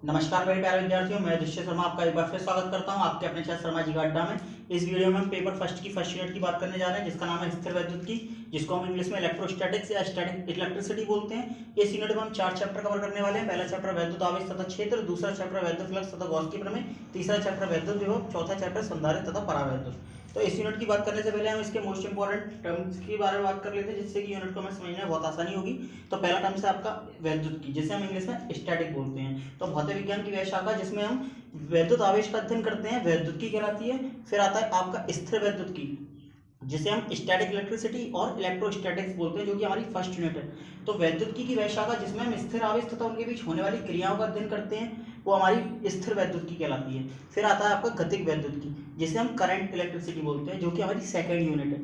नमस्कार मेरे प्यारे विद्यार्थियों, मैं दृश्य शर्मा आपका एक बार फिर स्वागत करता हूं आपके अपने चैनल शर्मा जी का अड्डा में। इस वीडियो में हम पेपर फर्स्ट की फर्स्ट यूनिट की बात करने जा रहे हैं, जिसका नाम है स्थिर वैद्युत की, जिसको हम इंग्लिश में इलेक्ट्रोस्टैटिक्स या स्टैटिक इलेक्ट्रिसिटी बोलते हैं। इस यूनिट में हम 4 चैप्टर कवर करने वाले हैं। पहला चैप्टर वैद्युत आवेश तथा क्षेत्र, दूसरा चैप्टर वैद्युत फ्लक्स तथा गॉस की प्रमेय, तीसरा चैप्टर वैद्युत विभव, चौथा चैप्टर संधारित्र तथा परावैद्युत। तो इस यूनिट की बात करने से पहले हम इसके मोस्ट इंपॉर्टेंट टर्म्स के बारे में बात कर लेते हैं, जिससे कि यूनिट को हमें समझने में बहुत आसानी होगी। तो पहला टर्म है आपका वैद्युत की, जिसे हम इंग्लिश में स्टैटिक बोलते हैं। तो भौतिक विज्ञान की वह शाखा जिसमें हम वैद्युत आवेश का अध्ययन करते हैं, वैद्युत की कहलाती है। फिर आता है आपका स्थिर वैद्युत की, जिसे हम स्टैटिक इलेक्ट्रिसिटी और इलेक्ट्रोस्टैटिक्स बोलते हैं, जो कि हमारी फर्स्ट यूनिट है। तो वैद्युत की वह शाखा जिसमें हम स्थिर आवेश तथा उनके बीच होने वाली क्रियाओं का अध्ययन करते हैं, वो हमारी स्थिर वैद्युत की कहलाती है। फिर आता है आपका गतिक वैद्युत की, जिसे हम करंट इलेक्ट्रिसिटी बोलते हैं, जो कि हमारी सेकेंड यूनिट है।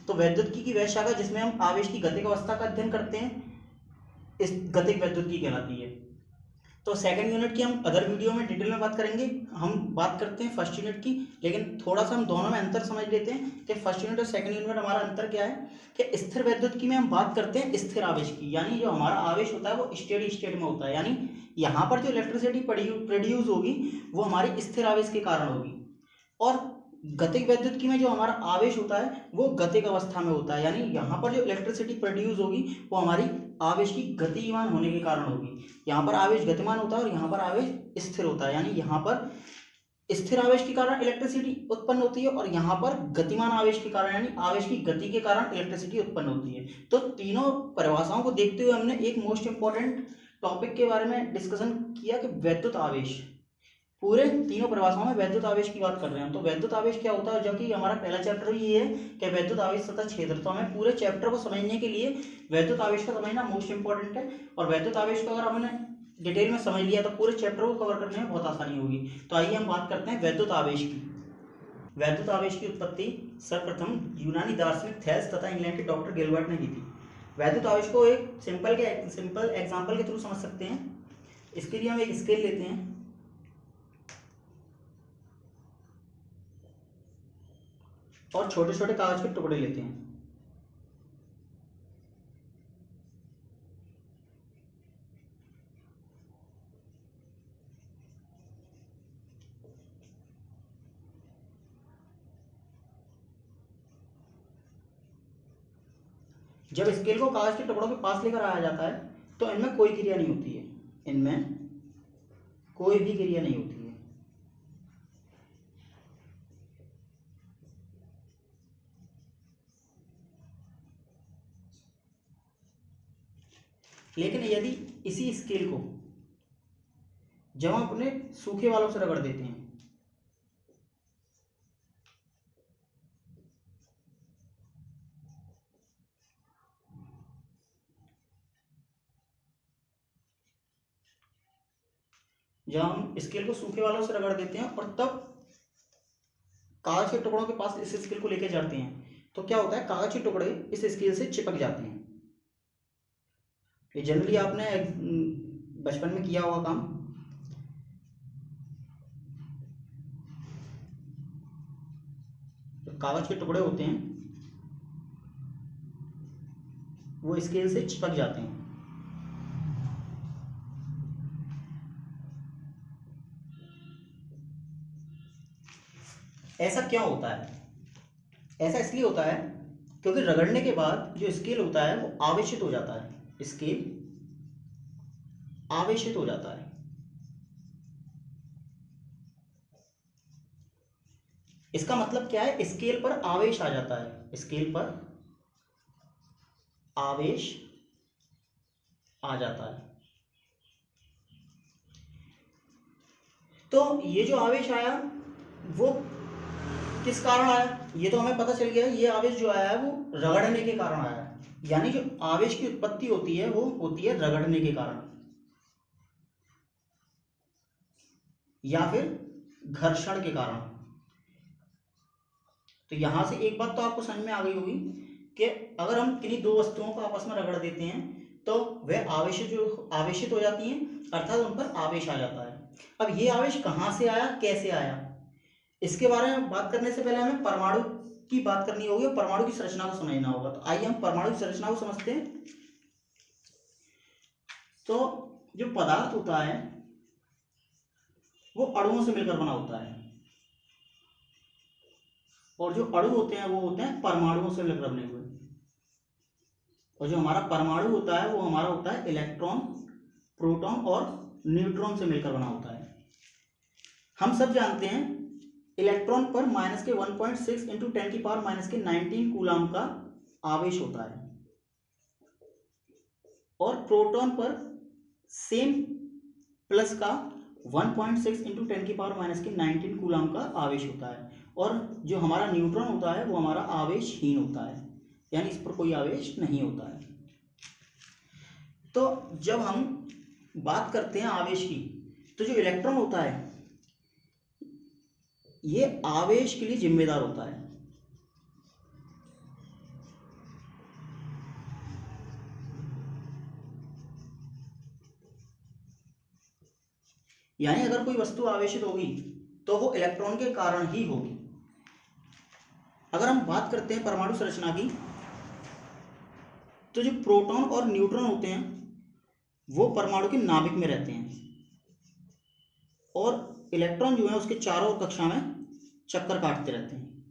तो वैद्युत की वह शाखा जिसमें हम आवेश की गतिक अवस्था का अध्ययन करते हैं, इस गतिक वैद्युत की कहलाती है। तो सेकंड यूनिट की हम अदर वीडियो में डिटेल में बात करेंगे। हम बात करते हैं फर्स्ट यूनिट की, लेकिन थोड़ा सा हम दोनों में अंतर समझ लेते हैं कि फर्स्ट यूनिट और सेकंड यूनिट में हमारा अंतर क्या है। कि स्थिर वैद्युत की में हम बात करते हैं स्थिर आवेश की, यानी जो हमारा आवेश होता है वो स्टेडी स्टेट में होता है, यानी यहाँ पर जो इलेक्ट्रिसिटी प्रोड्यूस होगी वो हमारी स्थिर आवेश के कारण होगी। और गतिक वैद्युत की में जो हमारा आवेश होता है वो गतिक अवस्था में होता है, यानी यहाँ पर जो इलेक्ट्रिसिटी प्रोड्यूस होगी वो हमारी आवेश की गतिमान होने के कारण होगी। यहाँ पर आवेश गतिमान होता है और यहाँ पर आवेश स्थिर होता है, यानी यहाँ पर स्थिर आवेश के कारण इलेक्ट्रिसिटी उत्पन्न होती है और यहाँ पर गतिमान आवेश के कारण यानी आवेश की गति के कारण इलेक्ट्रिसिटी उत्पन्न होती है। तो तीनों परिभाषाओं को देखते हुए हमने एक मोस्ट इंपॉर्टेंट टॉपिक के बारे में डिस्कशन किया कि वैद्युत आवेश। पूरे तीनों परिभाषाओं में वैद्युत आवेश की बात कर रहे हैं। तो वैद्युत आवेश क्या होता है, जो कि हमारा पहला चैप्टर ही ये है कि वैद्युत आवेश तथा क्षेत्र। तो हमें पूरे चैप्टर को समझने के लिए वैद्युत आवेश का समझना मोस्ट इंपॉर्टेंट है। और वैद्युत आवेश को अगर हमने डिटेल में समझ लिया तो पूरे चैप्टर को कवर करने में बहुत आसानी होगी। तो आइए हम बात करते हैं वैद्युत आवेश की। वैद्युत आवेश की उत्पत्ति सर्वप्रथम यूनानी दार्शनिक थेल्स तथा इंग्लैंड के डॉक्टर गिलबर्ट ने की थी। वैद्युत आवेश को एक सिंपल एग्जाम्पल के थ्रू समझ सकते हैं। इसके लिए हम एक स्केल लेते हैं और छोटे छोटे कागज के टुकड़े लेते हैं। जब स्केल को कागज के टुकड़ों के पास लेकर आया जाता है तो इनमें कोई क्रिया नहीं होती है, इनमें कोई भी क्रिया नहीं होती है। लेकिन यदि इसी स्केल को जब हम अपने सूखे वालों से रगड़ देते हैं जब हम स्केल को सूखे वालों से रगड़ देते हैं और तब कागज के टुकड़ों के पास इस स्केल को लेकर जाते हैं, तो क्या होता है, कागज के टुकड़े इस स्केल से चिपक जाते हैं। ये जनरली आपने बचपन में किया होगा काम। तो कागज के टुकड़े होते हैं वो स्केल से चिपक जाते हैं। ऐसा क्यों होता है? ऐसा इसलिए होता है क्योंकि रगड़ने के बाद जो स्केल होता है वो आवेशित हो जाता है। स्केल आवेशित हो जाता है। इसका मतलब क्या है, स्केल पर आवेश आ जाता है, स्केल पर आवेश आ जाता है। तो ये जो आवेश आया वो किस कारण आया, ये तो हमें पता चल गया। ये आवेश जो आया है वो रगड़ने के कारण आया है, यानी जो आवेश की उत्पत्ति होती है वो होती है रगड़ने के कारण या फिर घर्षण के कारण। तो यहां से एक बात तो आपको समझ में आ गई होगी कि अगर हम किन्हीं दो वस्तुओं को आपस में रगड़ देते हैं तो वह आवेशित हो जाती हैं, अर्थात उन पर आवेश आ जाता है। अब ये आवेश कहाँ से आया, कैसे आया, इसके बारे में बात करने से पहले हमें परमाणु की बात करनी होगी और परमाणु की संरचना को समझना होगा। तो आइए हम परमाणु की संरचना को समझते हैं। तो जो पदार्थ होता है वो अणुओं से मिलकर बना होता है, और जो अणु होते हैं वो होते हैं परमाणुओं से मिलकर बने हुए। और जो हमारा परमाणु होता है वो हमारा होता है इलेक्ट्रॉन, प्रोटॉन और न्यूट्रॉन से मिलकर बना होता है। हम सब जानते हैं इलेक्ट्रॉन पर -1.6 इंटू 10⁻⁻19 कूलाम का आवेश होता है, और प्रोटॉन पर सेम प्लस का 1.6 इंटू 10⁻⁻19 कूलाम का आवेश होता है। और जो हमारा न्यूट्रॉन होता है वो हमारा आवेशहीन होता है, यानी इस पर कोई आवेश नहीं होता है। तो जब हम बात करते हैं आवेश की, तो जो इलेक्ट्रॉन होता है ये आवेश के लिए जिम्मेदार होता है। यानी अगर कोई वस्तु आवेशित होगी तो वो इलेक्ट्रॉन के कारण ही होगी। अगर हम बात करते हैं परमाणु संरचना की, तो जो प्रोटॉन और न्यूट्रॉन होते हैं वो परमाणु के नाभिक में रहते हैं, और इलेक्ट्रॉन जो है उसके चारों ओर कक्षा में चक्कर काटते रहते हैं।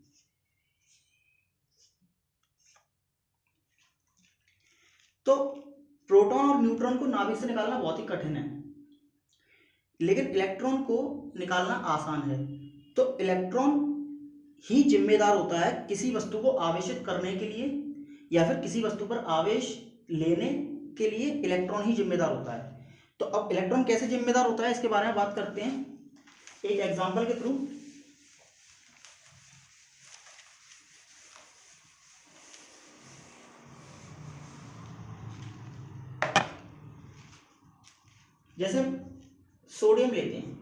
तो प्रोटॉन और न्यूट्रॉन को नाभिक से निकालना बहुत ही कठिन है, लेकिन इलेक्ट्रॉन को निकालना आसान है। तो इलेक्ट्रॉन ही जिम्मेदार होता है किसी वस्तु को आवेशित करने के लिए, या फिर किसी वस्तु पर आवेश लेने के लिए इलेक्ट्रॉन ही जिम्मेदार होता है। तो अब इलेक्ट्रॉन कैसे जिम्मेदार होता है इसके बारे में बात करते हैं एक एग्जांपल के थ्रू। जैसे सोडियम लेते हैं,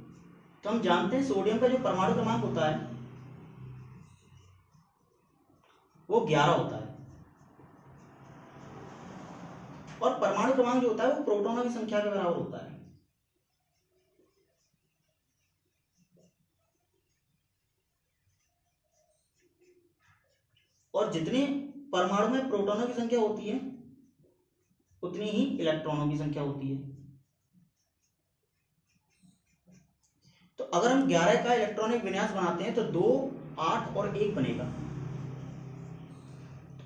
तो हम जानते हैं सोडियम का जो परमाणु क्रमांक होता है वो 11 होता है, और परमाणु क्रमांक जो होता है वो प्रोटॉनों की संख्या के बराबर होता है। और जितने परमाणु में प्रोटॉनों की संख्या होती है उतनी ही इलेक्ट्रॉनों की संख्या होती है। तो अगर हम 11 का इलेक्ट्रॉनिक विन्यास बनाते हैं तो 2, 8 और 1 बनेगा।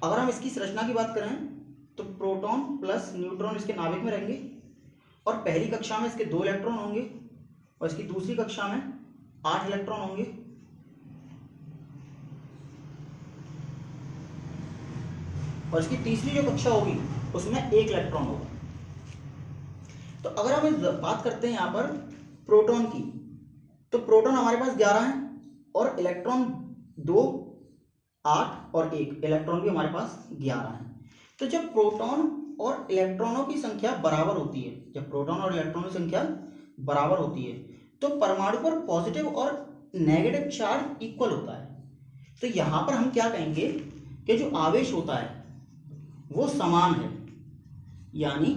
अगर हम इसकी संरचना की बात करें तो प्रोटॉन प्लस न्यूट्रॉन इसके नाभिक में रहेंगे, और पहली कक्षा में इसके 2 इलेक्ट्रॉन होंगे, और इसकी दूसरी कक्षा में 8 इलेक्ट्रॉन होंगे, और इसकी तीसरी जो कक्षा होगी उसमें 1 इलेक्ट्रॉन होगा। तो अगर हम बात करते हैं यहाँ पर प्रोटॉन की, तो प्रोटॉन हमारे पास 11 है, और इलेक्ट्रॉन 2, 8 और 1 इलेक्ट्रॉन भी हमारे पास 11 है। तो जब प्रोटॉन और इलेक्ट्रॉनों की संख्या बराबर होती है, जब प्रोटॉन और इलेक्ट्रॉनों की संख्या बराबर होती है तो परमाणु पर पॉजिटिव और नेगेटिव चार्ज इक्वल होता है। तो यहाँ पर हम क्या कहेंगे कि जो आवेश होता है वो समान है, यानी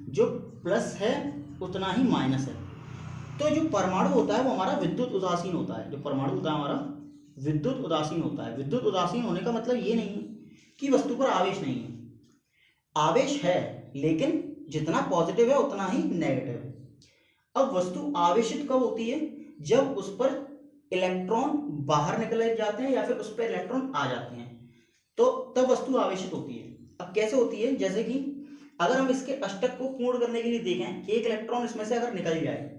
जो प्लस है उतना ही माइनस है। तो जो परमाणु होता है वो हमारा विद्युत उदासीन होता है। जो परमाणु होता है हमारा विद्युत उदासीन होता है। विद्युत उदासीन होने का मतलब ये नहीं कि वस्तु पर आवेश नहीं है, आवेश है, लेकिन जितना पॉजिटिव है उतना ही नेगेटिव है। अब वस्तु आवेशित कब होती है? जब उस पर इलेक्ट्रॉन बाहर निकले जाते हैं या फिर उस पर इलेक्ट्रॉन आ जाते हैं, तो तब वस्तु आवेशित होती है। अब कैसे होती है? जैसे कि अगर हम इसके अष्टक को पूर्ण करने के लिए देखें, एक इलेक्ट्रॉन इसमें से अगर निकल जाए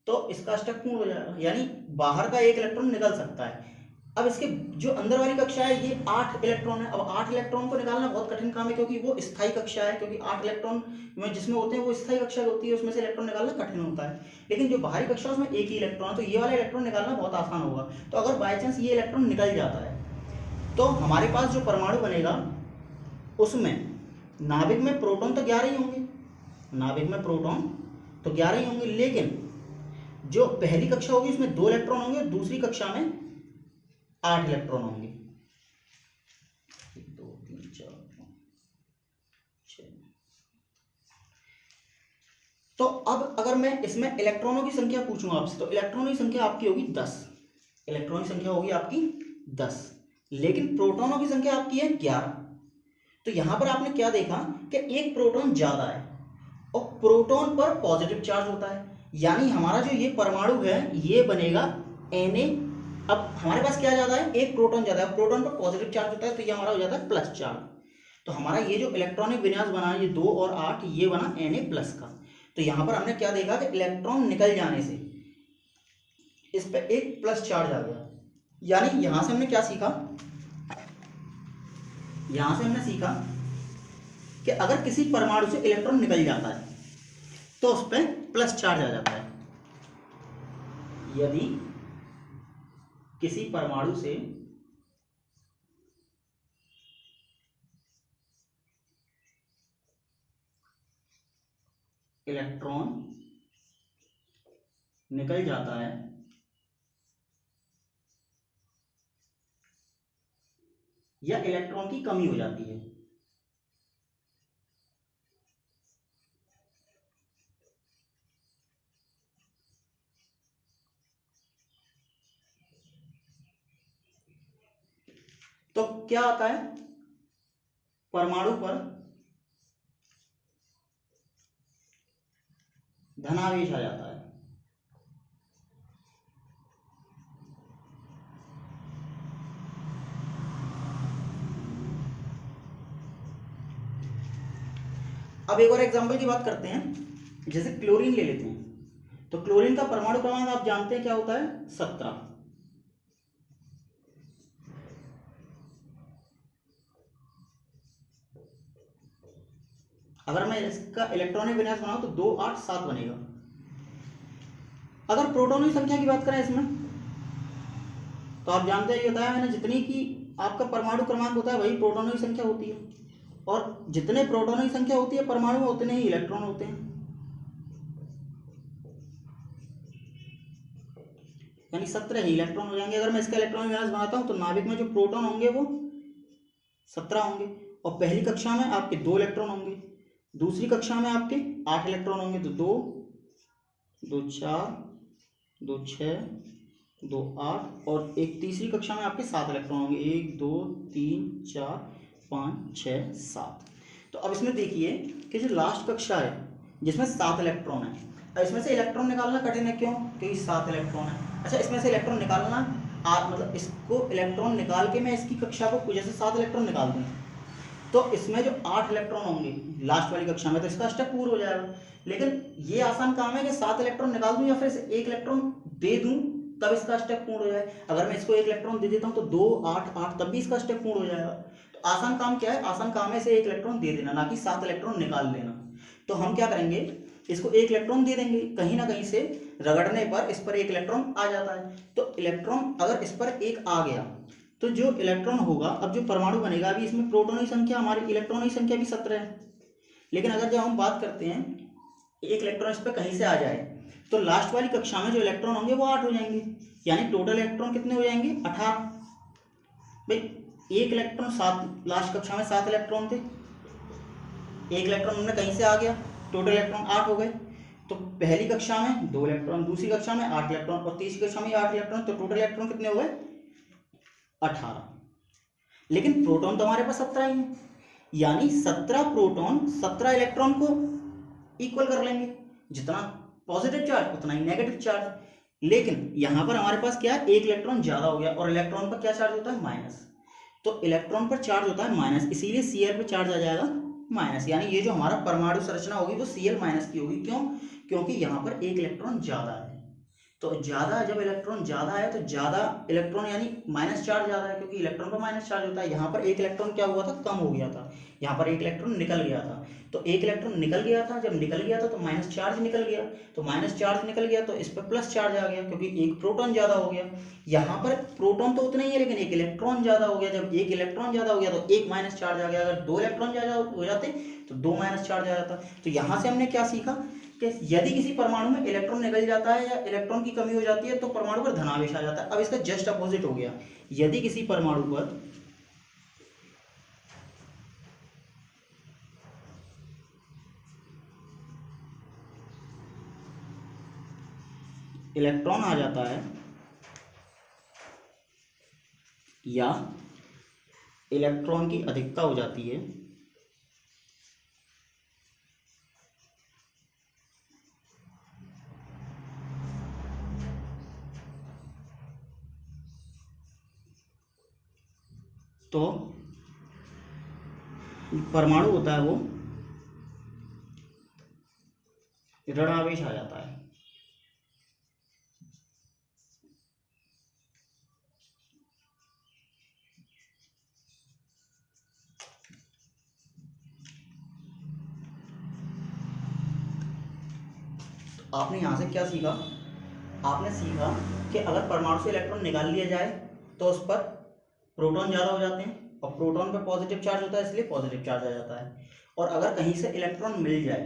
तो इसका अष्टक पूर्ण हो जाएगा, यानी बाहर का एक इलेक्ट्रॉन निकल सकता है। अब इसके जो अंदर वाली कक्षा है ये 8 इलेक्ट्रॉन है। अब 8 इलेक्ट्रॉन को निकालना बहुत कठिन काम है, क्योंकि वो स्थायी कक्षा है, क्योंकि 8 इलेक्ट्रॉन में जिसमें होते हैं वो स्थायी कक्षा होती है, उसमें से इलेक्ट्रॉन निकालना कठिन होता है। लेकिन जो बाहरी कक्षा है उसमें एक ही इलेक्ट्रॉन है, तो ये वाला इलेक्ट्रॉन निकालना बहुत आसान होगा। तो अगर बाई चांस ये इलेक्ट्रॉन निकल जाता है तो हमारे पास जो परमाणु बनेगा उसमें नाभिक में प्रोटॉन तो 11 ही होंगे, नाभिक में प्रोटॉन तो 11 ही होंगे, लेकिन जो पहली कक्षा होगी उसमें 2 इलेक्ट्रॉन होंगे, दूसरी कक्षा में 8 इलेक्ट्रॉन होंगे। 1 2 3 4 5 6। तो अब अगर मैं इसमें इलेक्ट्रॉनों की संख्या पूछूं आपसे, तो इलेक्ट्रॉनों की संख्या आपकी होगी 10। इलेक्ट्रॉन की संख्या होगी आपकी 10, लेकिन प्रोटॉनों की संख्या आपकी है 11। तो यहां पर आपने क्या देखा कि एक प्रोटॉन ज्यादा है और प्रोटॉन पर पॉजिटिव चार्ज होता है, यानी हमारा जो ये परमाणु है ये बनेगा Na। अब हमारे पास क्या ज्यादा है, एक प्रोटॉन ज्यादा है, प्रोटॉन पर पॉजिटिव चार्ज होता है तो ये हमारा हो जाता है प्लस चार्ज। तो हमारा ये जो इलेक्ट्रॉनिक विन्यास बना ये 2 और 8 ये बना Na प्लस का। तो यहां पर हमने क्या देखा कि इलेक्ट्रॉन निकल जाने से इस पे एक प्लस चार्ज आ गया। यानी यहां से हमने क्या सीखा, यहां से हमने सीखा कि अगर किसी परमाणु से इलेक्ट्रॉन निकल जाता है तो उस पर प्लस चार्ज आ जाता है। यदि किसी परमाणु से इलेक्ट्रॉन निकल जाता है या इलेक्ट्रॉन की कमी हो जाती है तो क्या आता है, परमाणु पर धनावेश आ जाता है। अब एक और एग्जांपल की बात करते हैं, जैसे क्लोरीन ले लेते हैं। तो क्लोरीन का परमाणु क्रमांक आप जानते हैं क्या होता है, 17। अगर मैं इसका इलेक्ट्रॉनिक विन्यास बनाऊं तो 2 8 7 बनेगा। अगर प्रोटॉनों की संख्या की बात करें इसमें तो आप जानते हैं, ये बताया मैंने, जितनी की आपका परमाणु क्रमांक होता है वही प्रोटॉनों की संख्या होती है, और जितने प्रोटॉनों की संख्या होती है परमाणु में उतने ही इलेक्ट्रॉन होते हैं। यानी 17 ही इलेक्ट्रॉन हो जाएंगे। अगर मैं इसका इलेक्ट्रॉनिक विन्यास बनाता हूं तो नाभिक में जो प्रोटॉन होंगे वो 17 होंगे, और पहली कक्षा में आपके 2 इलेक्ट्रॉन होंगे, दूसरी कक्षा में आपके 8 इलेक्ट्रॉन होंगे। तो 2 2 4 2 6 2 8, और एक तीसरी कक्षा में आपके 7 इलेक्ट्रॉन होंगे, 1 2 3 4 5 6 7। तो अब इसमें देखिए कि जो लास्ट कक्षा है जिसमें 7 इलेक्ट्रॉन है, अब इसमें से इलेक्ट्रॉन निकालना कठिन है, क्यों, क्योंकि 7 इलेक्ट्रॉन है। अच्छा, इसमें से इलेक्ट्रॉन निकालना मतलब इसको इलेक्ट्रॉन निकाल के मैं इसकी कक्षा को जैसे 7 इलेक्ट्रॉन निकाल दूँ तो इसमें जो 8 इलेक्ट्रॉन होंगे लास्ट वाली कक्षा में तो इसका स्टेप पूरा हो जाएगा। लेकिन ये आसान काम है कि 7 इलेक्ट्रॉन निकाल दूं या फिर इसे 1 इलेक्ट्रॉन दे दूं तब इसका स्टेप पूर्ण हो जाए। अगर मैं इसको 1 इलेक्ट्रॉन दे देता हूं तो 2 8 8 तब भी इसका स्टेप पूर्ण हो जाएगा। तो आसान काम क्या है, आसान काम है इसे 1 इलेक्ट्रॉन दे देना, ना कि 7 इलेक्ट्रॉन निकाल लेना। तो हम क्या करेंगे, इसको 1 इलेक्ट्रॉन दे देंगे, कहीं ना कहीं से रगड़ने पर इस पर 1 इलेक्ट्रॉन आ जाता है। तो इलेक्ट्रॉन अगर इस पर 1 आ गया तो जो इलेक्ट्रॉन होगा, अब जो परमाणु बनेगा, अभी इसमें प्रोटॉनों की संख्या, हमारी इलेक्ट्रॉनों की संख्या भी 17 है। लेकिन अगर जब हम बात करते हैं 1 इलेक्ट्रॉन इस पर कहीं से आ जाए तो लास्ट वाली कक्षा में जो इलेक्ट्रॉन होंगे वो 8 हो जाएंगे, यानी टोटल इलेक्ट्रॉन कितने हो जाएंगे, 18। भाई 1 इलेक्ट्रॉन 7, लास्ट कक्षा में 7 इलेक्ट्रॉन थे, 1 इलेक्ट्रॉन हमने कहीं से आ गया, टोटल इलेक्ट्रॉन 8 हो गए। तो पहली कक्षा में 2 इलेक्ट्रॉन, दूसरी कक्षा में 8 इलेक्ट्रॉन, और तीसरी कक्षा में 8 इलेक्ट्रॉन, तो टोटल इलेक्ट्रॉन कितने हो गए, 18। लेकिन प्रोटॉन तो हमारे पास 17 ही है, यानी 17 प्रोटॉन 17 इलेक्ट्रॉन को इक्वल कर लेंगे, जितना पॉजिटिव चार्ज उतना ही नेगेटिव चार्ज। लेकिन यहां पर हमारे पास क्या है, 1 इलेक्ट्रॉन ज्यादा हो गया, और इलेक्ट्रॉन पर क्या चार्ज होता है, माइनस। तो इलेक्ट्रॉन पर चार्ज होता है माइनस, इसीलिए Cl पर चार्ज आ जाएगा माइनस, यानी ये जो हमारा परमाणु संरचना होगी वो Cl माइनस की होगी। क्यों, क्योंकि यहां पर 1 इलेक्ट्रॉन ज्यादा है। तो ज्यादा, जब इलेक्ट्रॉन ज्यादा है तो ज्यादा इलेक्ट्रॉन यानी माइनस चार्ज ज्यादा है, क्योंकि इलेक्ट्रॉन पर माइनस चार्ज होता है। यहाँ पर 1 इलेक्ट्रॉन क्या हुआ था, कम हो गया था, यहाँ पर 1 इलेक्ट्रॉन निकल गया था। तो 1 इलेक्ट्रॉन निकल गया था, जब निकल गया था तो माइनस चार्ज निकल गया, तो माइनस चार्ज निकल गया तो इस पर प्लस चार्ज आ गया, क्योंकि 1 प्रोटॉन ज्यादा हो गया। यहाँ पर प्रोटॉन तो उतने ही है लेकिन 1 इलेक्ट्रॉन ज्यादा हो गया, जब 1 इलेक्ट्रॉन ज्यादा हो गया तो 1 माइनस चार्ज आ गया। अगर 2 इलेक्ट्रॉन ज्यादा हो जाते तो 2 माइनस चार्ज आ जाता। तो यहाँ से हमने क्या सीखा कि यदि किसी परमाणु में इलेक्ट्रॉन निकल जाता है या इलेक्ट्रॉन की कमी हो जाती है तो परमाणु पर धनावेश आ जाता है। अब इसका जस्ट अपोजिट हो गया, यदि किसी परमाणु पर इलेक्ट्रॉन आ जाता है या इलेक्ट्रॉन की अधिकता हो जाती है तो परमाणु होता है वो ऋण आवेश आ जाता है। तो आपने यहां से क्या सीखा? आपने सीखा कि अगर परमाणु से इलेक्ट्रॉन निकाल लिया जाए तो उस पर प्रोटॉन ज़्यादा हो जाते हैं और प्रोटॉन पर पॉजिटिव चार्ज होता है, इसलिए पॉजिटिव चार्ज आ जाता है। और अगर कहीं से इलेक्ट्रॉन मिल जाए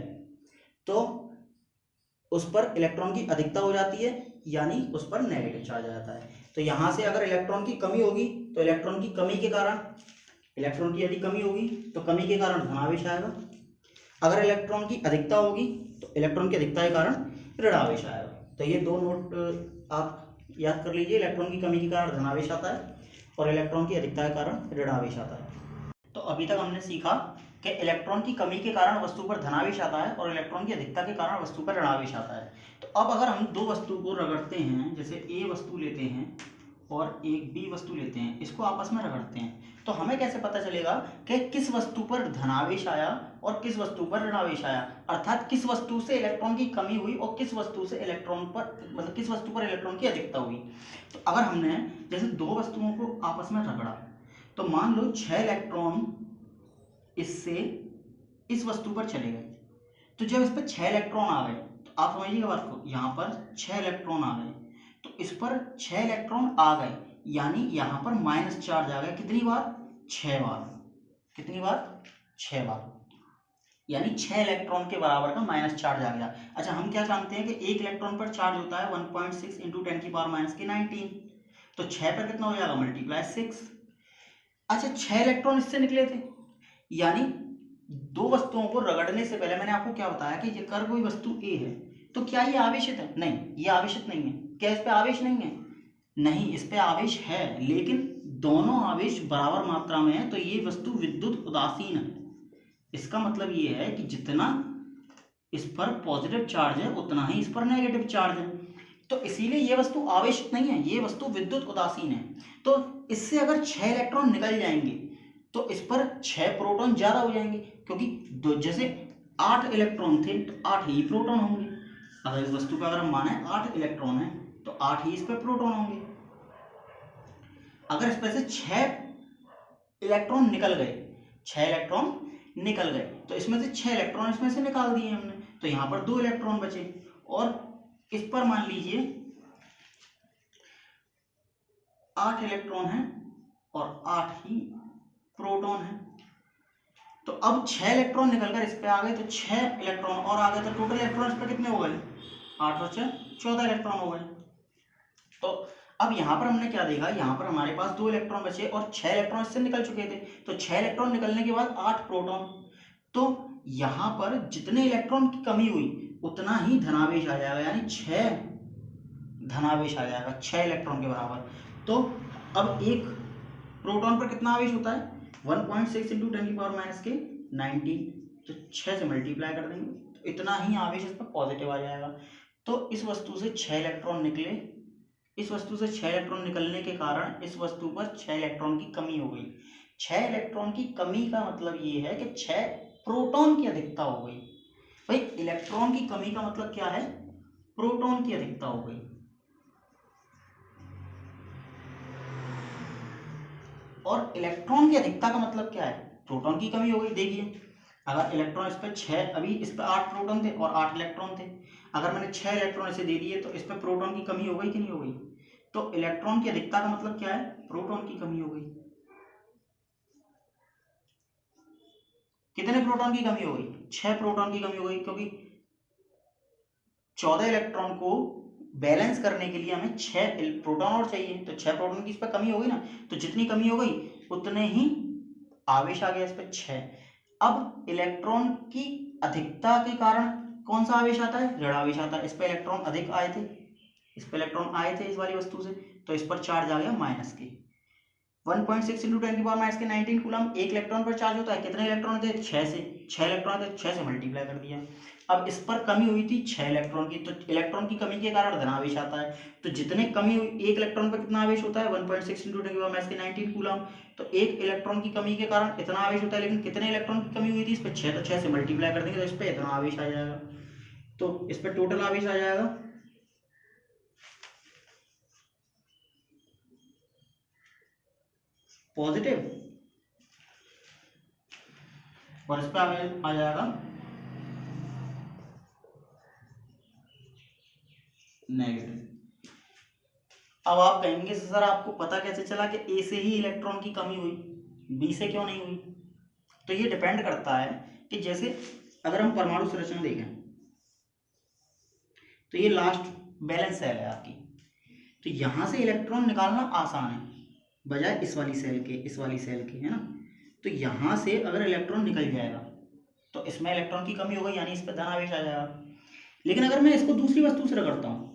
तो उस पर इलेक्ट्रॉन की अधिकता हो जाती है, यानी उस पर नेगेटिव चार्ज आ जाता है। तो यहाँ से अगर इलेक्ट्रॉन की कमी होगी तो इलेक्ट्रॉन की कमी के कारण, इलेक्ट्रॉन की यदि कमी होगी तो कमी के कारण धनावेश आएगा। अगर इलेक्ट्रॉन की अधिकता होगी तो इलेक्ट्रॉन की अधिकता के कारण ऋण आवेश आएगा। तो ये दो नोट आप याद कर लीजिए, इलेक्ट्रॉन की कमी के कारण धनावेश आता है और इलेक्ट्रॉन की अधिकता के कारण ऋण आवेश आता है। तो अभी तक हमने सीखा कि इलेक्ट्रॉन की कमी के कारण वस्तु पर धनावेश आता है और इलेक्ट्रॉन की अधिकता के कारण वस्तु पर ऋणावेश आता है। तो अब अगर हम दो वस्तु को रगड़ते हैं, जैसे ए वस्तु लेते हैं और एक बी वस्तु लेते हैं, इसको आपस में रगड़ते हैं, तो हमें कैसे पता चलेगा कि किस वस्तु पर धनावेश आया और किस वस्तु पर ऋणावेश आया, अर्थात किस वस्तु से इलेक्ट्रॉन की कमी हुई और किस वस्तु से इलेक्ट्रॉन पर, मतलब किस वस्तु पर इलेक्ट्रॉन की अधिकता हुई। तो अगर हमने जैसे दो वस्तुओं को आपस में रगड़ा, तो मान लो 6 इलेक्ट्रॉन इससे इस वस्तु पर चले गए। तो जब इस पर 6 इलेक्ट्रॉन आ गए, तो आप समझिएगा बात को, यहाँ पर 6 इलेक्ट्रॉन आ गए, तो इस पर 6 इलेक्ट्रॉन आ गए, यानी यहाँ पर माइनस चार्ज आ गया। कितनी बार? 6 बार। कितनी बार? 6 बार, यानी 6 इलेक्ट्रॉन के बराबर का माइनस चार्ज आ गया। अच्छा, हम क्या जानते हैं कि एक इलेक्ट्रॉन पर चार्ज होता है 1.6 इंटू 10 की पावर माइनस के 19, तो 6 पर कितना हो जाएगा? मल्टीप्लाई 6। अच्छा, 6 इलेक्ट्रॉन इससे निकले थे, यानी दो वस्तुओं को रगड़ने से पहले मैंने आपको क्या बताया कि अगर कोई वस्तु ए है तो क्या ये आवेशित है? नहीं, ये आवेशित नहीं है। क्या इस पे आवेश नहीं है? नहीं, इस पे आवेश है, लेकिन दोनों आवेश बराबर मात्रा में है, तो ये वस्तु विद्युत उदासीन है। इसका मतलब ये है कि जितना इस पर पॉजिटिव चार्ज है उतना ही इस पर नेगेटिव चार्ज है, तो इसीलिए ये वस्तु आवेशित नहीं है, ये वस्तु विद्युत उदासीन है। तो इससे अगर 6 इलेक्ट्रॉन निकल जाएंगे तो इस पर 6 प्रोटॉन ज्यादा हो जाएंगे, क्योंकि जैसे 8 इलेक्ट्रॉन थे तो 8 ही प्रोटॉन होंगे। अगर इस वस्तु का अगर हम माने 8 इलेक्ट्रॉन है तो 8 ही इस पर प्रोटॉन होंगे। अगर इस पर से 6 इलेक्ट्रॉन निकल गए, 6 इलेक्ट्रॉन निकल गए, तो इसमें से 6 इलेक्ट्रॉन इसमें से निकाल दिए हमने, तो यहाँ पर 2 इलेक्ट्रॉन बचे। और इस पर मान लीजिए 8 इलेक्ट्रॉन है और 8 ही प्रोटॉन है, तो अब 6 इलेक्ट्रॉन निकलकर इस पे आ गए, तो 6 इलेक्ट्रॉन और आ गए, तो टोटल इलेक्ट्रॉन इस पे कितने हो गए? 8 और 6 14 इलेक्ट्रॉन हो गए। तो अब यहाँ पर हमने क्या देखा, यहाँ पर हमारे पास 2 इलेक्ट्रॉन बचे और 6 इलेक्ट्रॉन इससे निकल चुके थे, तो 6 इलेक्ट्रॉन निकलने के बाद 8 प्रोटॉन, तो यहाँ पर जितने इलेक्ट्रॉन की कमी हुई उतना ही धनावेश आ जाएगा, यानी 6 धनावेश आ जाएगा 6 इलेक्ट्रॉन के बराबर। तो अब एक प्रोटॉन पर कितना आवेश होता है? 1.6 इंटू 10 की पावर माइनस के 19, तो 6 से मल्टीप्लाई कर देंगे तो इतना ही आवेश इस पर पॉजिटिव आ जाएगा। तो इस वस्तु से 6 इलेक्ट्रॉन निकले, इस वस्तु से 6 इलेक्ट्रॉन निकलने के कारण इस वस्तु पर 6 इलेक्ट्रॉन की कमी हो गई। 6 इलेक्ट्रॉन की कमी का मतलब ये है कि 6 प्रोटॉन की अधिकता हो गई। भाई, इलेक्ट्रॉन की कमी का मतलब क्या है? प्रोटॉन की अधिकता हो गई। और इलेक्ट्रॉन की अधिकता का मतलब क्या है? प्रोटॉन की कमी हो गई। देखिए, अगर इलेक्ट्रॉन इस पर 6, अभी इस पर 8 प्रोटॉन थे और 8 इलेक्ट्रॉन थे, अगर मैंने 6 इलेक्ट्रॉन इसे दे दिए तो इस पर प्रोटॉन की कमी हो गई कि नहीं हो गई? तो इलेक्ट्रॉन की अधिकता का मतलब क्या है? प्रोटॉन की कमी हो गई। कितने प्रोटॉन की कमी हो गई? 6 प्रोटॉन की कमी हो गई, क्योंकि 14 इलेक्ट्रॉन को बैलेंस करने के लिए हमें 6 प्रोटॉन और चाहिए, तो 6 प्रोटॉन की इस पर कमी हो गई ना, तो जितनी कमी हो गई उतने ही आवेश आ गया इस पर 6। अब इलेक्ट्रॉन की अधिकता के कारण कौन सा आवेश आता है? ऋण आवेश आता है। इस पर इलेक्ट्रॉन अधिक आए थे, इस पर इलेक्ट्रॉन आए थे इस वाली वस्तु से, तो इस पर चार्ज आ गया माइनस के। 1.6 इंटू 10⁻⁻⁹ कूलम एक इलेक्ट्रॉन पर चार्ज होता है। कितने इलेक्ट्रॉन थे? 6 से। 6 इलेक्ट्रॉन थे, 6 से मल्टीप्लाई कर दिया। अब इस पर कमी हुई थी 6 इलेक्ट्रॉन की, तो इलेक्ट्रॉन की कमी के कारण धनावेश आता है। तो जितने कमी हुई, एक इलेक्ट्रॉन पर कितना आवेश होता है? 1.6 इंटू 10⁻⁹ कूलम। तो एक इलेक्ट्रॉन की कमी के कारण इतना आवेश होता है, लेकिन कितने इलेक्ट्रॉन की कमी हुई थी? इस पर 6, तो 6 से मल्टीप्लाई कर देंगे तो इस पर इतना आवेश आ जाएगा। तो इस पर टोटल आवेश आ जाएगा पॉजिटिव, और इस पर आवेश आ जाएगा नेगेटिव। अब आप कहेंगे सर आपको पता कैसे चला कि ए से ही इलेक्ट्रॉन की कमी हुई, बी से क्यों नहीं हुई? तो ये डिपेंड करता है कि जैसे अगर हम परमाणु संरचना देखें तो ये लास्ट बैलेंस सेल है आपकी, तो यहां से इलेक्ट्रॉन निकालना आसान है बजाय इस वाली सेल के, इस वाली सेल के, है ना। तो यहां से अगर इलेक्ट्रॉन निकल जाएगा तो इसमें इलेक्ट्रॉन की कमी हो गई, यानी इस पर धन आवेश आ जाएगा। लेकिन अगर मैं इसको दूसरी वस्तु से रगड़ता हूं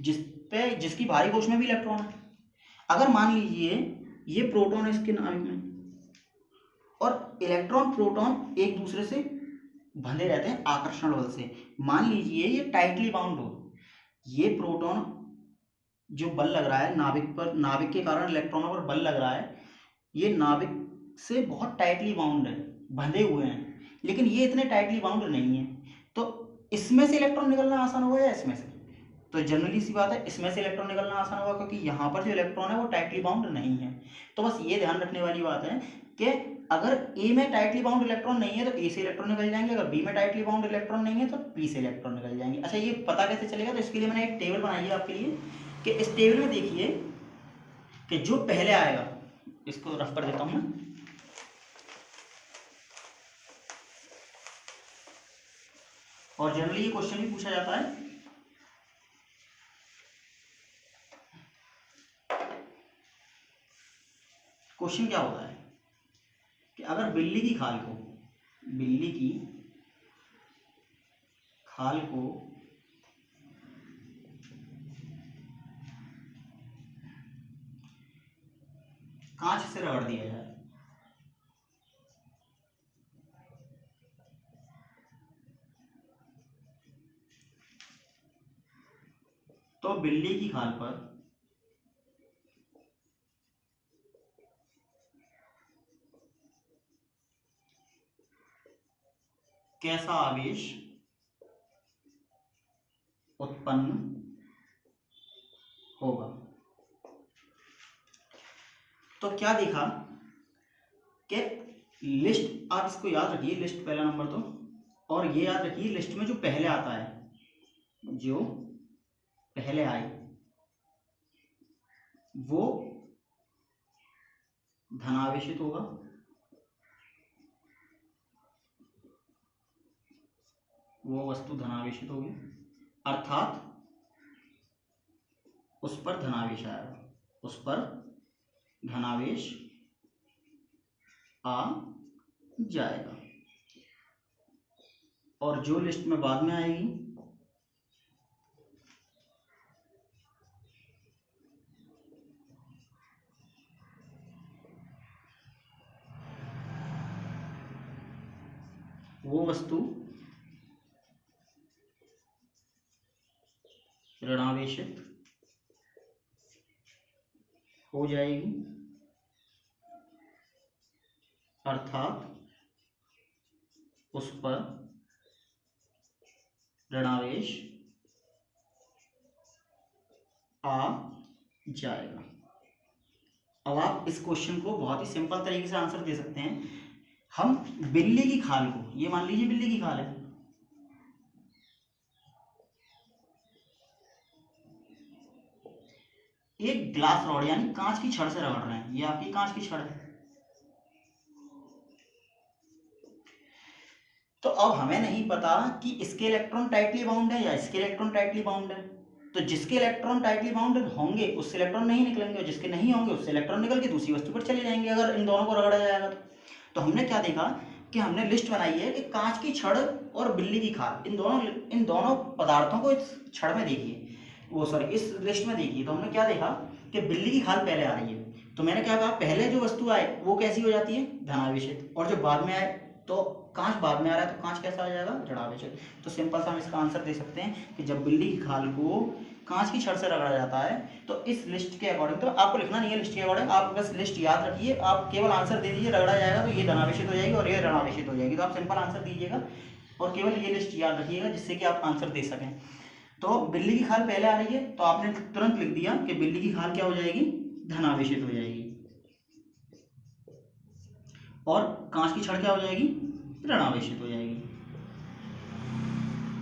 जिसकी भारी कोश में भी इलेक्ट्रॉन है, अगर मान लीजिए ये प्रोटॉन है इसके नाभिक में और इलेक्ट्रॉन प्रोटॉन एक दूसरे से बंधे रहते हैं आकर्षण बल से, मान लीजिए ये टाइटली बाउंड हो, ये प्रोटॉन जो बल लग रहा है नाभिक पर, नाभिक के कारण इलेक्ट्रॉनों पर बल लग रहा है, ये नाभिक से बहुत टाइटली बाउंड है, बंधे हुए हैं, लेकिन ये इतने टाइटली बाउंड नहीं है। तो इसमें से इलेक्ट्रॉन निकलना आसान होगा या इसमें से? तो जनरली सी बात है इसमें से इलेक्ट्रॉन निकलना आसान होगा, क्योंकि यहाँ पर जो इलेक्ट्रॉन है वो टाइटली बाउंड नहीं है। तो बस ये ध्यान रखने वाली बात है कि अगर ए में टाइटली बाउंड इलेक्ट्रॉन नहीं है तो ए से इलेक्ट्रॉन निकल जाएंगे, अगर बी में टाइटली बाउंड इलेक्ट्रॉन नहीं है तो बी से इलेक्ट्रॉन निकल जाएंगे। अच्छा, ये पता कैसे चलेगा? तो इसके लिए मैंने एक टेबल बनाई है आपके लिए कि इस टेबल में देखिए कि जो पहले आएगा, इसको रफ कर देता हूं मैं, और जनरली ये क्वेश्चन भी पूछा जाता है। क्वेश्चन क्या होता है कि अगर बिल्ली की खाल को कांच से रगड़ दिया जाए तो बिल्ली की खाल पर कैसा आवेश उत्पन्न होगा? तो क्या देखा कि लिस्ट, आप इसको याद रखिए, लिस्ट पहला नंबर तो, और ये याद रखिए लिस्ट में जो पहले आता है, जो पहले आए वो धनावेशित होगा, वो वस्तु धनावेशित होगी, अर्थात उस पर धनावेश आएगा, उस पर धनावेश आ जाएगा। और जो लिस्ट में बाद में आएगी वो वस्तु ऋणावेशित हो जाएगी, अर्थात उस पर ऋणावेश आ जाएगा। अब आप इस क्वेश्चन को बहुत ही सिंपल तरीके से आंसर दे सकते हैं। हम बिल्ली की खाल को, ये मान लीजिए बिल्ली की खाल है, एक ग्लास रॉड यानी कांच की छड़ से रगड़ रहे हैं, ये आपकी कांच की छड़ है। तो अब हमें नहीं पता कि इसके इलेक्ट्रॉन टाइटली बाउंड है या इसके इलेक्ट्रॉन टाइटली बाउंड है, तो जिसके इलेक्ट्रॉन टाइटली बाउंड होंगे उससे इलेक्ट्रॉन नहीं निकलेंगे, और जिसके नहीं होंगे उससे इलेक्ट्रॉन निकल के दूसरी वस्तु पर चले जाएंगे अगर इन दोनों को रगड़ा जाएगा तो हमने क्या देखा कि हमने लिस्ट बनाई है कि कांच की छड़ और बिल्ली की खाल, इन दोनों पदार्थों को इस छड़ में देखिए, वो सॉरी इस लिस्ट में देखिए तो हमने क्या देखा कि बिल्ली की खाल पहले आ रही है, तो मैंने क्या कहा पहले जो वस्तु आए वो कैसी हो जाती है धनावेशित, और जो बाद में आए तो कांच बाद में आ रहा है तो कांच कैसा आ जाएगा ऋणावेशित। तो सिंपल सा हम इसका आंसर दे सकते हैं कि जब बिल्ली की खाल को कांच की छड़ से रगड़ा जाता है तो इस लिस्ट के अकॉर्डिंग, तो आपको लिखना नहीं है लिस्ट के अकॉर्डिंग, आप बस लिस्ट याद रखिए, आप केवल आंसर दे दीजिए रगड़ा जाएगा तो ये धनावेशित हो जाएगी और ये ऋणावेशित हो जाएगी, तो आप सिंपल आंसर दीजिएगा और केवल ये लिस्ट याद रखिएगा जिससे कि आप आंसर दे सकें। तो बिल्ली की खाल पहले आ रही है तो आपने तुरंत लिख दिया कि बिल्ली की खाल क्या हो जाएगी धनावेशित हो जाएगी, और कांच की छड़ क्या हो जाएगी ऋणावेशित हो जाएगी।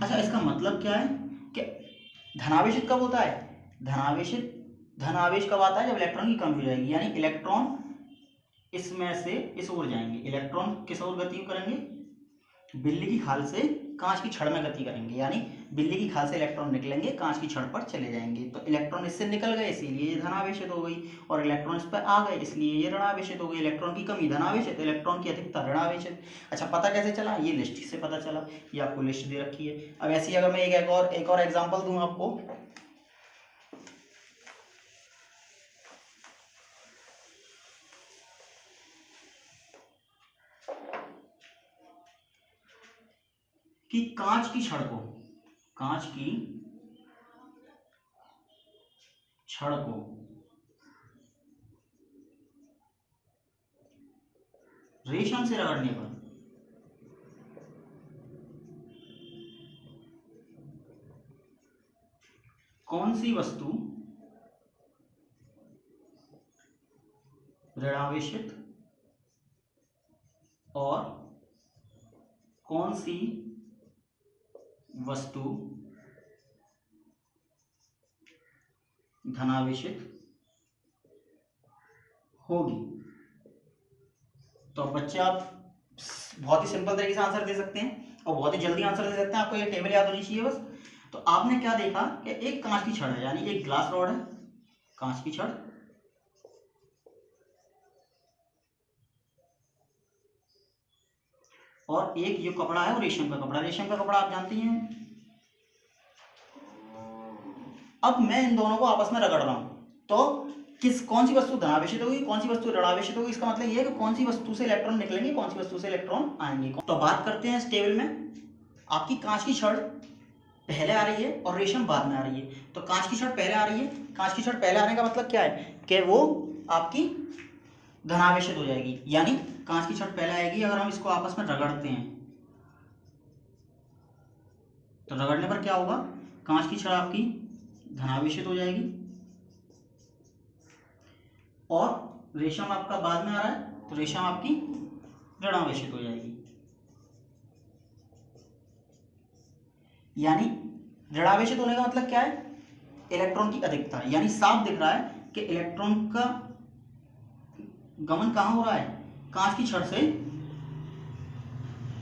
अच्छा इसका मतलब क्या है कि धनावेशित कब होता है, धनावेश कब आता है जब इलेक्ट्रॉन की कमी हो जाएगी, यानी इलेक्ट्रॉन इसमें से इस ओर जाएंगे, इलेक्ट्रॉन किस ओर गति करेंगे बिल्ली की खाल से कांच की छड़ में गति करेंगे, यानी बिल्ली की खाल से इलेक्ट्रॉन निकलेंगे कांच की छड़ पर चले जाएंगे, तो इलेक्ट्रॉन इससे निकल गए इसीलिए ये धनावेशित हो गई, और इलेक्ट्रॉन इस पर आ गए इसलिए ये ऋणावेशित हो गई। इलेक्ट्रॉन की कमी धनावेशित, इलेक्ट्रॉन की अधिकता ऋणावेशित। अच्छा पता कैसे चला, ये लिस्ट से पता चला, ये आपको लिस्ट दे रखी है। अब ऐसे ही अगर मैं एक और एग्जाम्पल दूं आपको, कि कांच की छड़ को रेशम से रगड़ने पर कौन सी वस्तु ऋणावेशित और कौन सी वस्तु धनावेशित होगी। तो बच्चे आप बहुत ही सिंपल तरीके से आंसर दे सकते हैं और बहुत ही जल्दी आंसर दे सकते हैं, आपको ये टेबल याद होनी चाहिए बस। तो आपने क्या देखा कि एक कांच की छड़ है, यानी एक ग्लास रॉड है कांच की छड़, और एक जो कपड़ा है वो रेशम का कपड़ा, रेशम का कपड़ा आप जानती हैं। अब मैं इन दोनों को आपस में रगड़ रहा हूं तो कौन सी वस्तु धनावेशित होगी कौन सी वस्तु ऋणावेशित होगी, इसका मतलब ये है कि कौन सी वस्तु से इलेक्ट्रॉन निकलेंगे कौन सी वस्तु से इलेक्ट्रॉन आएंगे। तो बात करते हैं इस टेबल में, आपकी कांच की छड़ पहले आ रही है और रेशम बाद में आ रही है, तो कांच की छड़ पहले आ रही है, कांच की छड़ पहले आने का मतलब क्या है कि वो आपकी धनावेशित हो जाएगी, यानी कांच की छड़ पहले आएगी। अगर हम इसको आपस में रगड़ते हैं तो रगड़ने पर क्या होगा, कांच की छड़ आपकी धनावेशित हो जाएगी और रेशम आपका बाद में आ रहा है तो रेशम आपकी ऋणावेशित हो जाएगी। यानी ऋणावेशित होने का मतलब क्या है, इलेक्ट्रॉन की अधिकता, यानी साफ दिख रहा है कि इलेक्ट्रॉन का गमन कहां हो रहा है, कांच की छड़ से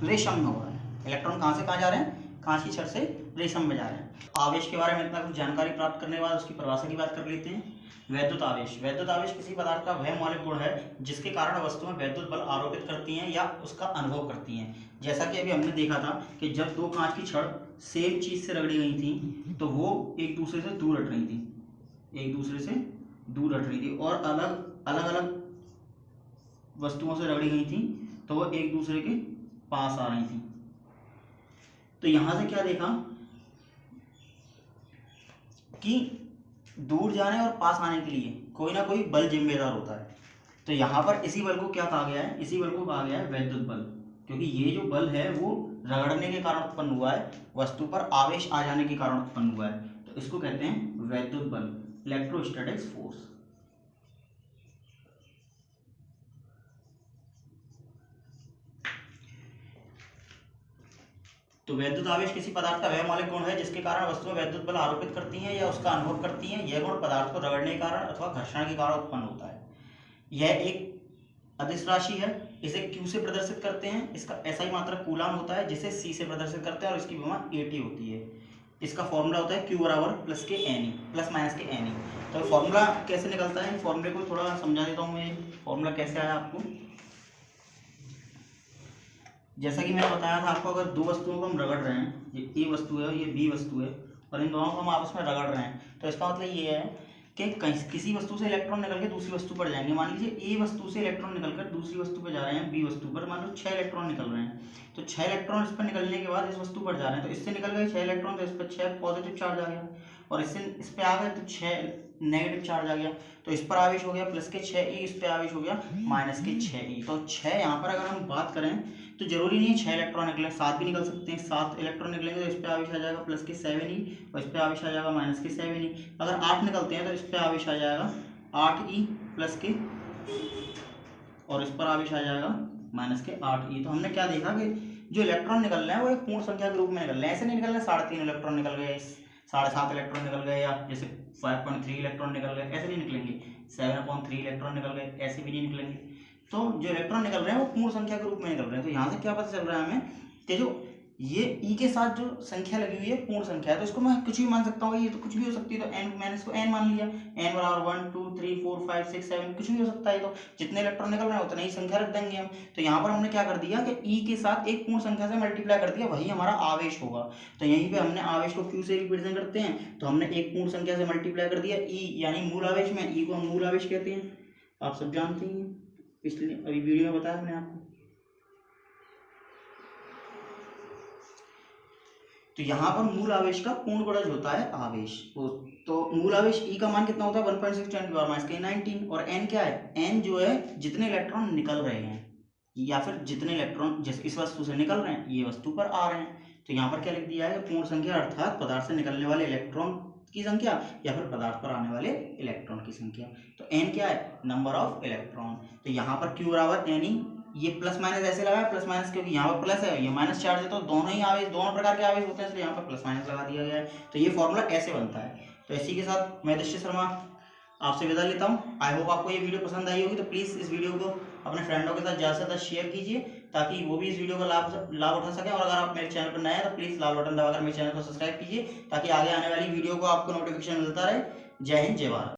रेशम में हो रहा है। इलेक्ट्रॉन कहां से कहां जा रहे हैं, कांच की छड़ से रेशम में जा रहे हैं। आवेश के बारे में इतना कुछ जानकारी प्राप्त करने के बाद उसकी परिभाषा की बात कर लेते हैं। वैद्युत आवेश, वैद्युत आवेश किसी पदार्थ का वह मौलिक गुण है जिसके कारण वस्तुएं वैद्युत बल आरोपित करती हैं या उसका अनुभव करती हैं। जैसा कि अभी हमने देखा था कि जब दो कांच की छड़ सेम चीज से रगड़ी गई थी तो वो एक दूसरे से दूर हट रही थी, एक दूसरे से दूर हट रही थी, और अलग अलग वस्तुओं से रगड़ी गई थी तो वो एक दूसरे के पास आ रही थी। तो यहां से क्या देखा कि दूर जाने और पास आने के लिए कोई ना कोई बल जिम्मेदार होता है। तो यहां पर इसी बल को क्या कहा गया है, इसी बल को कहा गया है वैद्युत बल, क्योंकि ये जो बल है वो रगड़ने के कारण उत्पन्न हुआ है, वस्तु पर आवेश आ जाने के कारण उत्पन्न हुआ है, तो इसको कहते हैं वैद्युत बल, इलेक्ट्रोस्टैटिक्स फोर्स। तो वैद्युत आवेश किसी पदार्थ का वह मौलिक गुण है जिसके कारण वस्तुएं वैद्युत बल आरोपित करती हैं या उसका अनुभव करती हैं। यह गुण पदार्थ को रगड़ने के कारण अथवा घर्षण के कारण उत्पन्न होता है। यह एक अदिश राशि है, इसे Q से प्रदर्शित करते हैं, इसका SI मात्रक कूलाम होता है जिसे C से प्रदर्शित करते हैं और इसकी विभव AT होती है। इसका फॉर्मूला होता है Q बराबर प्लस के NE, प्लस माइनस के NE। तो फॉर्मूला कैसे निकलता है, फॉर्मूले को थोड़ा समझा देता हूँ मैं, फॉर्मूला कैसे आया आपको। जैसा कि मैंने बताया था आपको, अगर दो वस्तुओं को हम रगड़ रहे हैं, ये A वस्तु है और ये B वस्तु है, और इन दोनों को हम आपस में रगड़ रहे हैं, तो इसका मतलब ये है कि किसी वस्तु से इलेक्ट्रॉन निकल के दूसरी वस्तु पर जाएंगे। मान लीजिए ए वस्तु से इलेक्ट्रॉन निकलकर दूसरी वस्तु पर जा रहे हैं, बी वस्तु पर, मान लो 6 इलेक्ट्रॉन निकल रहे हैं, तो 6 इलेक्ट्रॉन इस पर निकलने के बाद इस वस्तु पर जा रहे हैं, तो इससे निकल गए 6 इलेक्ट्रॉन, तो इस पर 6 पॉजिटिव चार्ज आ गया, और इससे इस पर आ गए तो 6 नेगेटिव चार्ज आ गया, तो इस पर आवेश हो गया प्लस के 6e, इस पर आवेश हो गया माइनस के 6e। तो 6 यहाँ पर अगर हम बात करें तो जरूरी नहीं है 6 इलेक्ट्रॉन निकले, 7 भी निकल सकते हैं। 7 इलेक्ट्रॉन निकलेंगे तो इस पे आवेश आ जाएगा प्लस के 7e, और इस पे आवेश आ जाएगा माइनस के 7e। अगर 8 निकलते हैं तो इस पे आवेश आ जाएगा 8e प्लस के, और इस पर आवेश आ जाएगा माइनस के 8e। तो हमने क्या देखा कि जो इलेक्ट्रॉन निकल रहे हैं वो एक पूर्ण संख्या के रूप में निकल रहे हैं, ऐसे नहीं निकल रहे 3.5 इलेक्ट्रॉन निकल गए, 7.5 इलेक्ट्रॉन निकल गए, या जैसे 5.3 इलेक्ट्रॉन निकल गए, ऐसे नहीं निकलेंगे। 7.3 इलेक्ट्रॉन निकल गए, ऐसे भी नहीं निकलेंगे। तो जो इलेक्ट्रॉन निकल रहे हैं वो पूर्ण संख्या के रूप में निकल रहे हैं। तो यहाँ से क्या पता चल रहा है हमें कि जो ये ई के साथ जो संख्या लगी हुई है पूर्ण संख्या है, तो इसको मैं कुछ भी मान सकता हूँ, ये तो कुछ भी हो सकती है, तो एन मैंने इसको एन मान लिया, एन बराबर 1 2 3 4 5 6 7 कुछ भी हो सकता है, तो जितने इलेक्ट्रॉन निकल रहे हैं उतनी ही संख्या रख देंगे हम। तो यहाँ पर हमने क्या कर दिया कि ई के साथ एक पूर्ण संख्या से मल्टीप्लाई कर दिया, वही हमारा आवेश होगा। तो यहीं पे हमने आवेश को क्यू से रिप्रेजेंट करते हैं, तो हमने एक पूर्ण संख्या से मल्टीप्लाई कर दिया ई यानी मूल आवेश में, ई को हम मूल आवेश कहते हैं, आप सब जानते हैं, पिछले अभी वीडियो में बताया मैंने आपको। तो यहाँ पर मूल आवेश का पूर्ण गुणज होता है आवेश, तो मूल आवेश ई का मान कितना होता है 1.6 × 10⁻⁻19, और एन क्या है, एन जो है जितने इलेक्ट्रॉन निकल रहे हैं, या फिर जितने इलेक्ट्रॉन जैसे इस वस्तु से निकल रहे हैं ये वस्तु पर आ रहे हैं। तो यहाँ पर क्या लिख दिया है, पूर्ण संख्या अर्थात पदार्थ से निकलने वाले इलेक्ट्रॉन की संख्या या फिर पदार्थ पर आने वाले इलेक्ट्रॉन की संख्या। तो एन क्या है, नंबर ऑफ इलेक्ट्रॉन। तो यहाँ पर क्यू बराबर एन ई, ये प्लस माइनस ऐसे लगा है, प्लस माइनस क्योंकि यहाँ पर प्लस है, ये माइनस चार्ज है, तो दोनों ही आवेश, दोनों प्रकार के आवेश होते हैं, इसलिए यहाँ पर प्लस माइनस लगा दिया गया है। तो ये फॉर्मूला ऐसे बनता है। तो इसी के साथ मैं दृश्य शर्मा आपसे विदा लेता हूँ। आई होप आपको ये वीडियो पसंद आई होगी, तो प्लीज़ इस वीडियो को अपने फ्रेंडों के साथ ज़्यादा से ज़्यादा शेयर कीजिए ताकि वो भी इस वीडियो का लाभ उठा सकें। और अगर आप मेरे चैनल पर नए हैं तो प्लीज़ लाल बटन दबाकर मेरे चैनल को सब्सक्राइब कीजिए ताकि आगे आने वाली वीडियो को आपको नोटिफिकेशन मिलता रहे। जय हिंद, जय भारत।